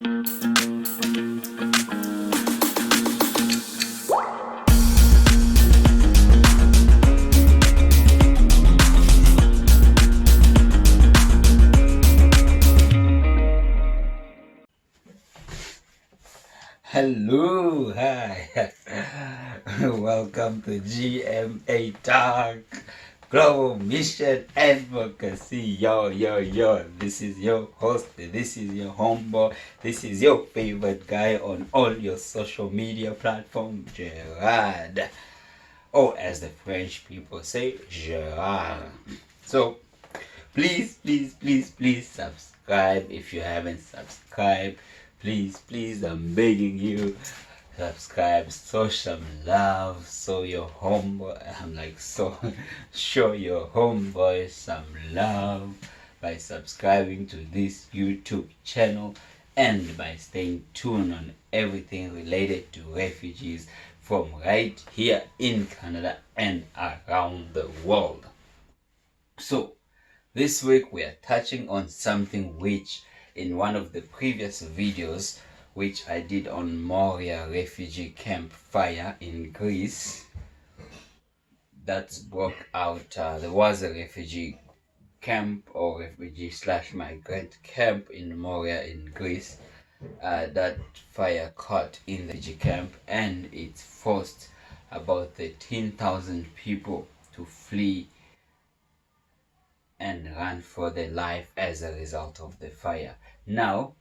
Hello, hi, welcome to GMA Talk Global Mission Advocacy. Yo, this is your host, this is your homeboy, this is your favorite guy on all your social media platforms, Gerard. Or as the French people say, Gerard. So, please subscribe if you haven't subscribed. Please, I'm begging you, subscribe, show some love, show your homeboy, show your homeboy some love by subscribing to this YouTube channel and by staying tuned on everything related to refugees from right here in Canada and around the world. So, this week we are touching on something which in one of the previous videos which I did on Moria Refugee Camp fire in Greece that broke out. There was a refugee camp or refugee/migrant camp in Moria in Greece. That fire caught in the refugee camp and it forced about 13,000 people to flee and run for their life as a result of the fire. Now,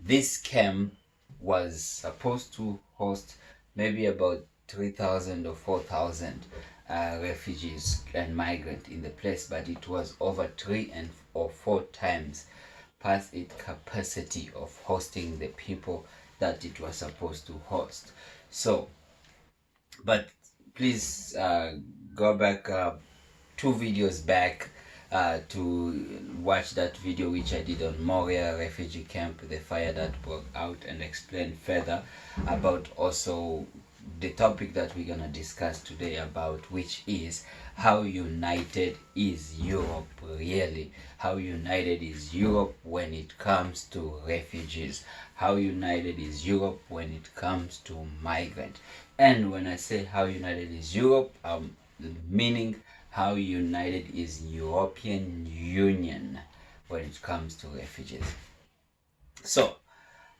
this camp was supposed to host maybe about 3,000 or 4,000 refugees and migrants in the place, but it was over 3 or 4 times past its capacity of hosting the people that it was supposed to host. So, but please go back 2 videos back to watch that video which I did on Moria Refugee Camp, the fire that broke out, and explain further about also the topic that we're gonna discuss today about, which is how united is Europe really? How united is Europe when it comes to refugees? How united is Europe when it comes to migrants? And when I say how united is Europe, meaning how united is European Union when it comes to refugees. So,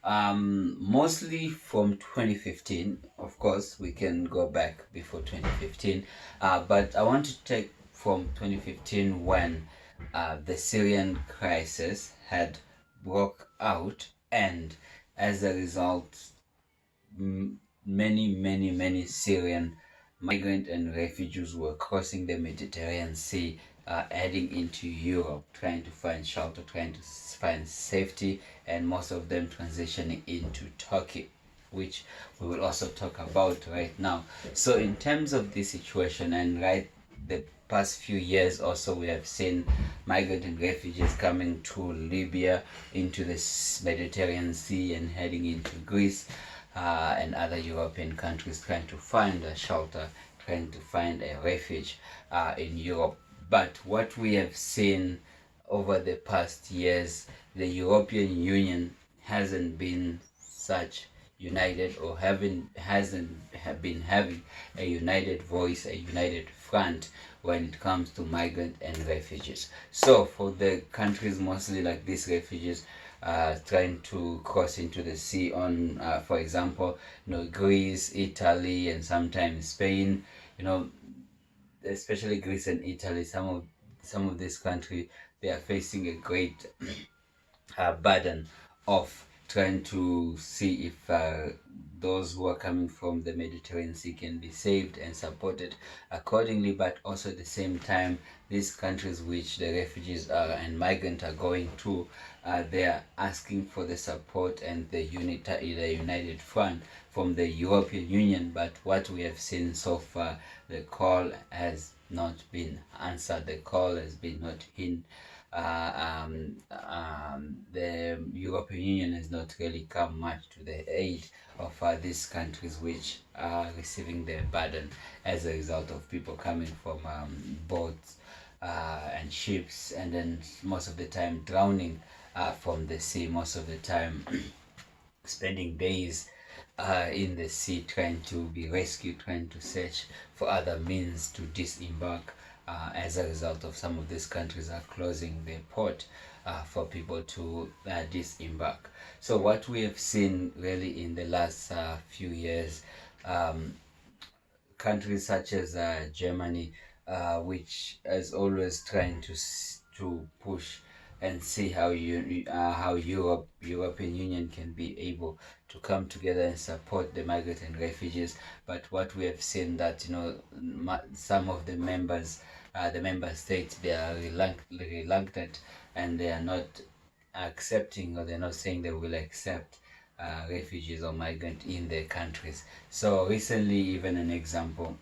mostly from 2015, of course, we can go back before 2015, but I want to take from 2015 when the Syrian crisis had broke out, and as a result, many Syrian migrants and refugees were crossing the Mediterranean Sea, heading into Europe, trying to find shelter, trying to find safety, and most of them transitioning into Turkey, which we will also talk about right now. So in terms of this situation, and right the past few years also, we have seen migrant and refugees coming to Libya, into the Mediterranean Sea, and heading into Greece and other European countries, trying to find a shelter, trying to find a refuge in Europe. But what we have seen over the past years, the European Union hasn't been such united, or hasn't been having a united voice, a united front when it comes to migrant and refugees. So for the countries mostly like these refugees trying to cross into the sea on, for example, Greece, Italy, and sometimes Spain, especially Greece and Italy, some of these countries, they are facing a great burden of trying to see if those who are coming from the Mediterranean Sea can be saved and supported accordingly. But also at the same time, these countries which the refugees and migrants are going to, they are asking for the support and the united front from the European Union. But what we have seen so far, the call has not been answered. The call has been not in. The European Union has not really come much to the aid of these countries which are receiving their burden as a result of people coming from boats and ships, and then most of the time drowning from the sea, most of the time spending days in the sea trying to be rescued, trying to search for other means to disembark, as a result of some of these countries are closing their port for people to disembark. So what we have seen really in the last few years, um, countries such as Germany, which is always trying to push and see how European Union can be able to come together and support the migrants and refugees. But what we have seen that some of the member states, they are reluctant, and they are not accepting, or they're not saying they will accept refugees or migrants in their countries. So recently, even an example,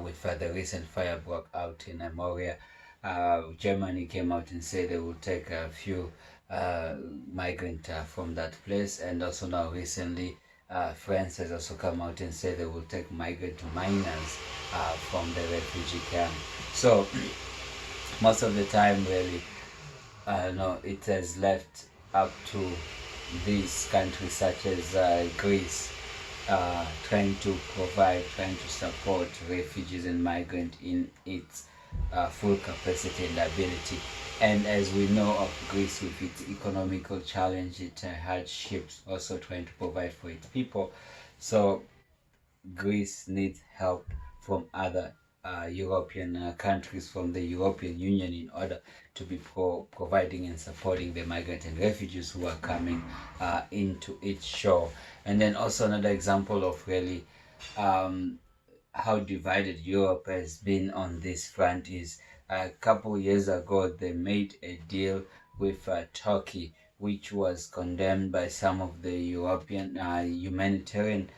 with the recent fire broke out in Moria, Germany came out and said they will take a few uh, migrants from that place, and also now recently, France has also come out and said they will take migrant minors from the refugee camp. So most of the time, really, no, it has left up to these countries such as Greece, trying to support refugees and migrants in its full capacity and ability. And as we know of Greece, with its economical challenge, its hardships, also trying to provide for its people. So Greece needs help from other European countries, from the European Union, in order to be providing and supporting the migrant and refugees who are coming into its shore. And then also another example of really um, how divided Europe has been on this front is a couple years ago they made a deal with Turkey, which was condemned by some of the European humanitarian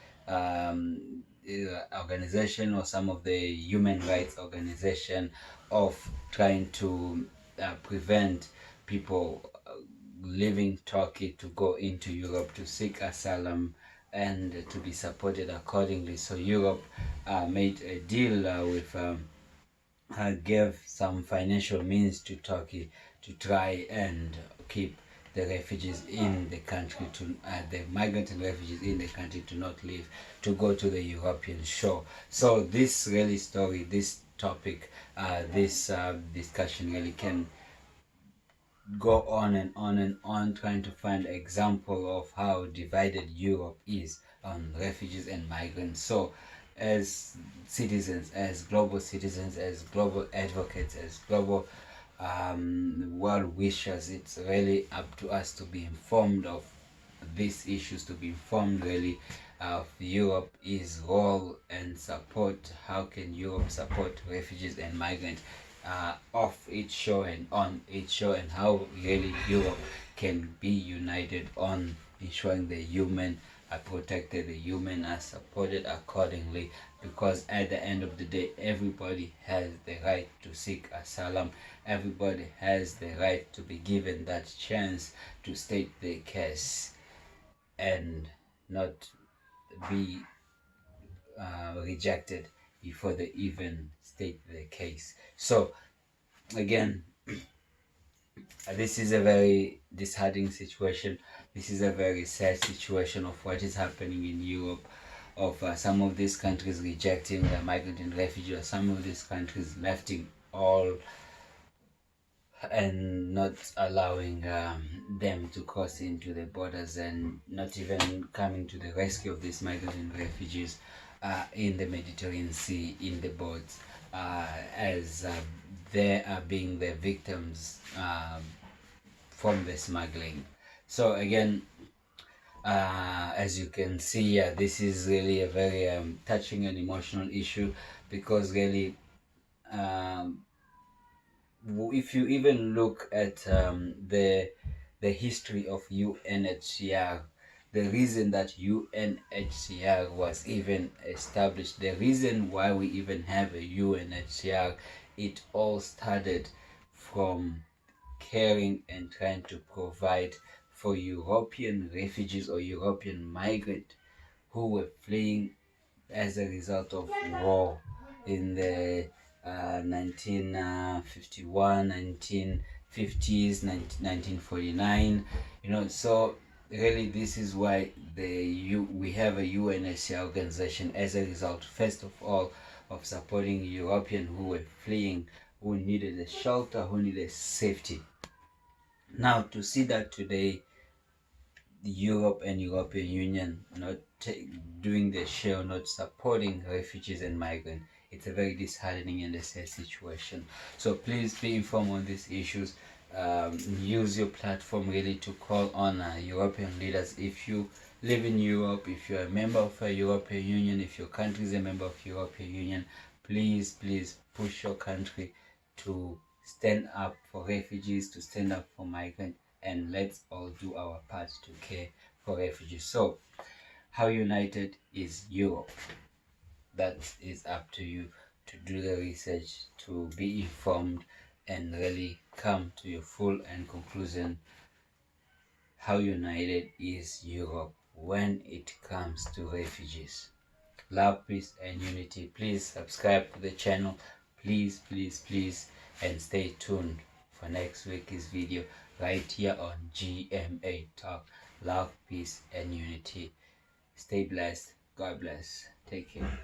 organization, or some of the human rights organization, of trying to prevent people leaving Turkey to go into Europe to seek asylum and to be supported accordingly. So Europe made a deal with gave some financial means to Turkey to try and keep the refugees in the country, to the migrant and refugees in the country, to not leave, to go to the European shore. So this really story, this topic, this discussion really can go on and on and on, trying to find example of how divided Europe is on refugees and migrants. So as citizens, as global citizens, as global advocates, as global world wishers, it's really up to us to be informed of these issues, to be informed really of Europe's role and support. How can Europe support refugees and migrants off its shore and on its shore, and how really Europe can be united on ensuring the human are protected, the human are supported accordingly, because at the end of the day, everybody has the right to seek asylum. Everybody has the right to be given that chance to state their case and not be rejected before they even state their case. So again, this is a very disheartening situation. This is a very sad situation of what is happening in Europe, of some of these countries rejecting the migrant and refugee, or some of these countries lefting all and not allowing them to cross into the borders, and not even coming to the rescue of these migrants and refugees in the Mediterranean Sea, in the boats, as they are being the victims from the smuggling. So again, as you can see, this is really a very touching and emotional issue, because really, um, if you even look at the history of UNHCR, the reason that UNHCR was even established, the reason why we even have a UNHCR, it all started from caring and trying to provide for European refugees or European migrants who were fleeing as a result of war in the 1951, 1950s, 1949. So really, this is why we have a UNHCR organization as a result, first of all, of supporting Europeans who were fleeing, who needed a shelter, who needed safety. Now, to see that today Europe and European Union not doing their share, not supporting refugees and migrants, it's a very disheartening and a sad situation. So please be informed on these issues. Use your platform really to call on European leaders. If you live in Europe, if you're a member of a European Union, if your country is a member of European Union, please push your country to stand up for refugees, to stand up for migrants, and let's all do our part to care for refugees. So, how united is Europe? That is up to you to do the research, to be informed, and really come to your full and conclusion. How united is Europe when it comes to refugees? Love, peace, and unity. Please subscribe to the channel. Please, and stay tuned for next week's video right here on GMA Talk. Love, peace, and unity. Stay blessed. God bless. Take care.